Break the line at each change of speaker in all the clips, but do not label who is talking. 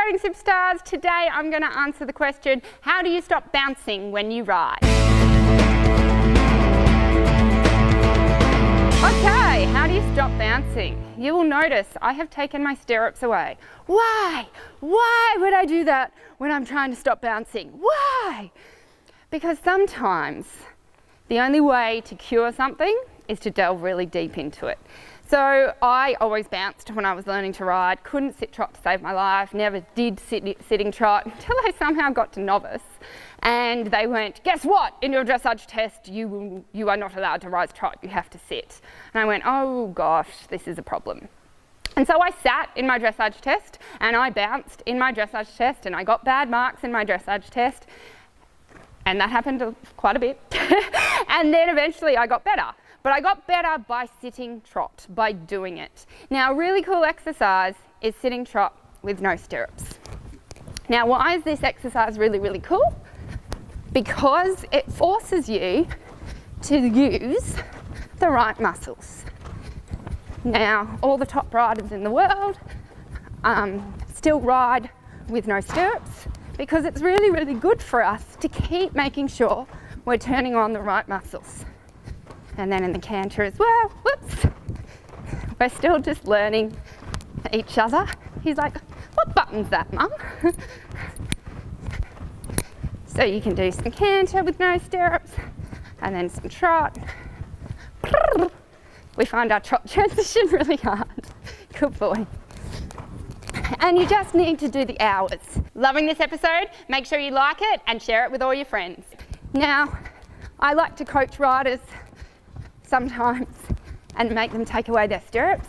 riding superstars. Today I'm going to answer the question, how do you stop bouncing when you ride? Okay, how do you stop bouncing? You will notice I have taken my stirrups away. Why? Why would I do that when I'm trying to stop bouncing? Why? Because sometimes the only way to cure something is to delve really deep into it. So I always bounced when I was learning to ride, couldn't sit trot to save my life, never did sitting trot until I somehow got to novice. And they went, guess what, in your dressage test you are not allowed to ride trot, you have to sit. And I went, oh gosh, this is a problem. And so I sat in my dressage test and I bounced in my dressage test and I got bad marks in my dressage test. And that happened quite a bit. And then eventually I got better. But I got better by sitting trot, by doing it. Now, a really cool exercise is sitting trot with no stirrups. Now, why is this exercise really, really cool? Because it forces you to use the right muscles. Now, all the top riders in the world still ride with no stirrups because it's really, really good for us to keep making sure we're turning on the right muscles. And then in the canter as well, whoops, we're still just learning each other. He's like, what button's that, Mum? So you can do some canter with no stirrups, and then some trot. We find our trot transition really hard. Good boy. And you just need to do the hours. Loving this episode? Make sure you like it and share it with all your friends. Now, I like to coach riders sometimes and make them take away their stirrups.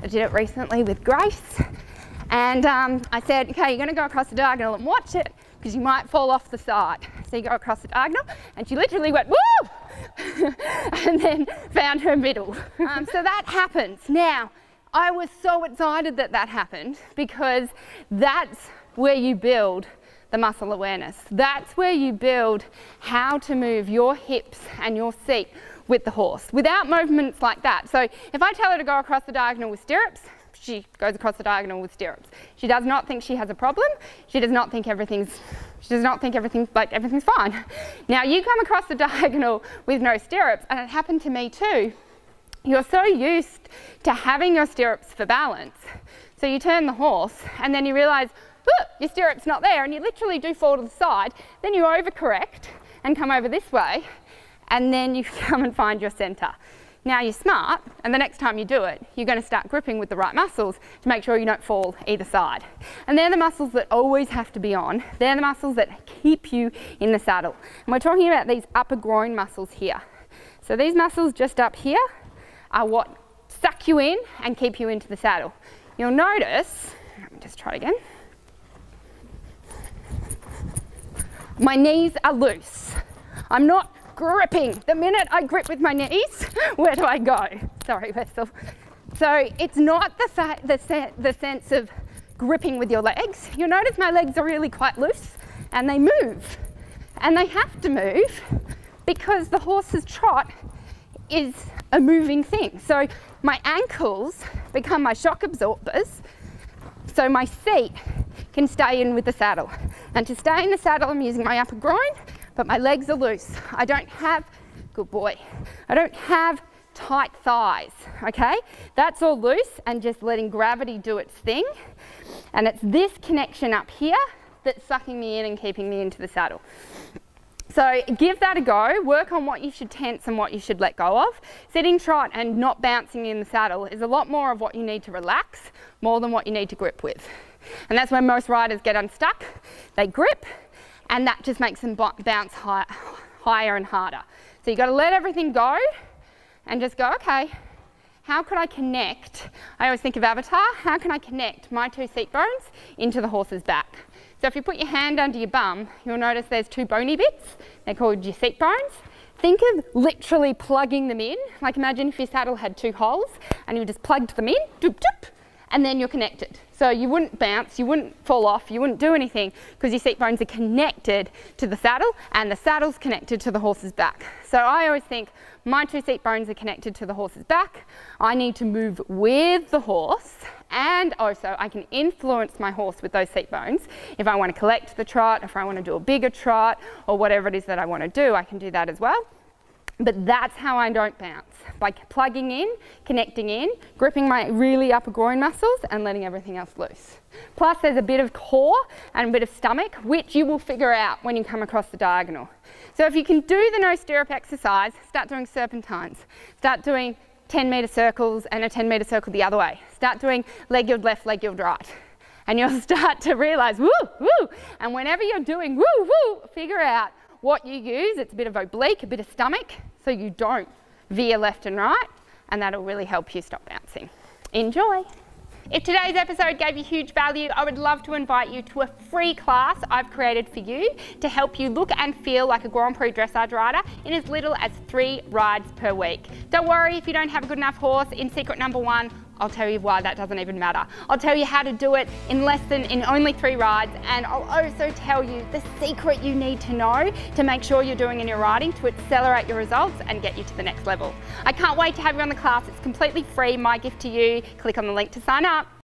I did it recently with Grace, and I said, okay, you're going to go across the diagonal and watch it because you might fall off the side. So you go across the diagonal and she literally went woo and then found her middle. So that happens. Now, I was so excited that that happened because that's where you build the muscle awareness. That's where you build how to move your hips and your seat with the horse without movements like that. So if I tell her to go across the diagonal with stirrups, she goes across the diagonal with stirrups. She does not think she has a problem. She does not think everything's fine. Now you come across the diagonal with no stirrups, and it happened to me too. You're so used to having your stirrups for balance. So you turn the horse and then you realise, look, your stirrup's not there, and you literally do fall to the side. Then you overcorrect and come over this way, and then you come and find your centre. Now you're smart, and the next time you do it, you're going to start gripping with the right muscles to make sure you don't fall either side. And they're the muscles that always have to be on. They're the muscles that keep you in the saddle. And we're talking about these upper groin muscles here. So these muscles just up here are what suck you in and keep you into the saddle. You'll notice, let me just try it again. My knees are loose. I'm not gripping. The minute I grip with my knees, where do I go? Sorry, Wessel. So it's not the sense of gripping with your legs. You'll notice my legs are really quite loose and they move. And they have to move because the horse's trot is a moving thing. So my ankles become my shock absorbers so my seat can stay in with the saddle. And to stay in the saddle, I'm using my upper groin, but my legs are loose. I don't have, good boy, I don't have tight thighs, okay? That's all loose and just letting gravity do its thing. And it's this connection up here that's sucking me in and keeping me into the saddle. So give that a go, work on what you should tense and what you should let go of. Sitting trot and not bouncing in the saddle is a lot more of what you need to relax, more than what you need to grip with. And that's when most riders get unstuck, they grip, and that just makes them bounce higher and harder. So you've got to let everything go and just go, okay, how could I connect? I always think of Avatar, how can I connect my two seat bones into the horse's back? So if you put your hand under your bum, you'll notice there's two bony bits. They're called your seat bones. Think of literally plugging them in. Like imagine if your saddle had two holes and you just plugged them in, doop, doop, and then you're connected. So you wouldn't bounce, you wouldn't fall off, you wouldn't do anything because your seat bones are connected to the saddle and the saddle's connected to the horse's back. So I always think my 2 seat bones are connected to the horse's back. I need to move with the horse, and also I can influence my horse with those seat bones. If I want to collect the trot, if I want to do a bigger trot, or whatever it is that I want to do, I can do that as well. But that's how I don't bounce, by plugging in, connecting in, gripping my really upper groin muscles and letting everything else loose. Plus there's a bit of core and a bit of stomach, which you will figure out when you come across the diagonal. So if you can do the no stirrup exercise, start doing serpentines, start doing 10-metre circles and a 10-metre circle the other way. Start doing leg yield left, leg yield right. And you'll start to realise, woo, woo. And whenever you're doing woo, woo, figure out what you use. It's a bit of oblique, a bit of stomach, so you don't veer left and right, and that'll really help you stop bouncing. Enjoy. If today's episode gave you huge value, I would love to invite you to a free class I've created for you to help you look and feel like a Grand Prix dressage rider in as little as 3 rides per week. Don't worry if you don't have a good enough horse. In secret number 1, I'll tell you why that doesn't even matter. I'll tell you how to do it in only 3 rides, and I'll also tell you the secret you need to know to make sure you're doing in your riding to accelerate your results and get you to the next level. I can't wait to have you on the class. It's completely free, my gift to you. Click on the link to sign up.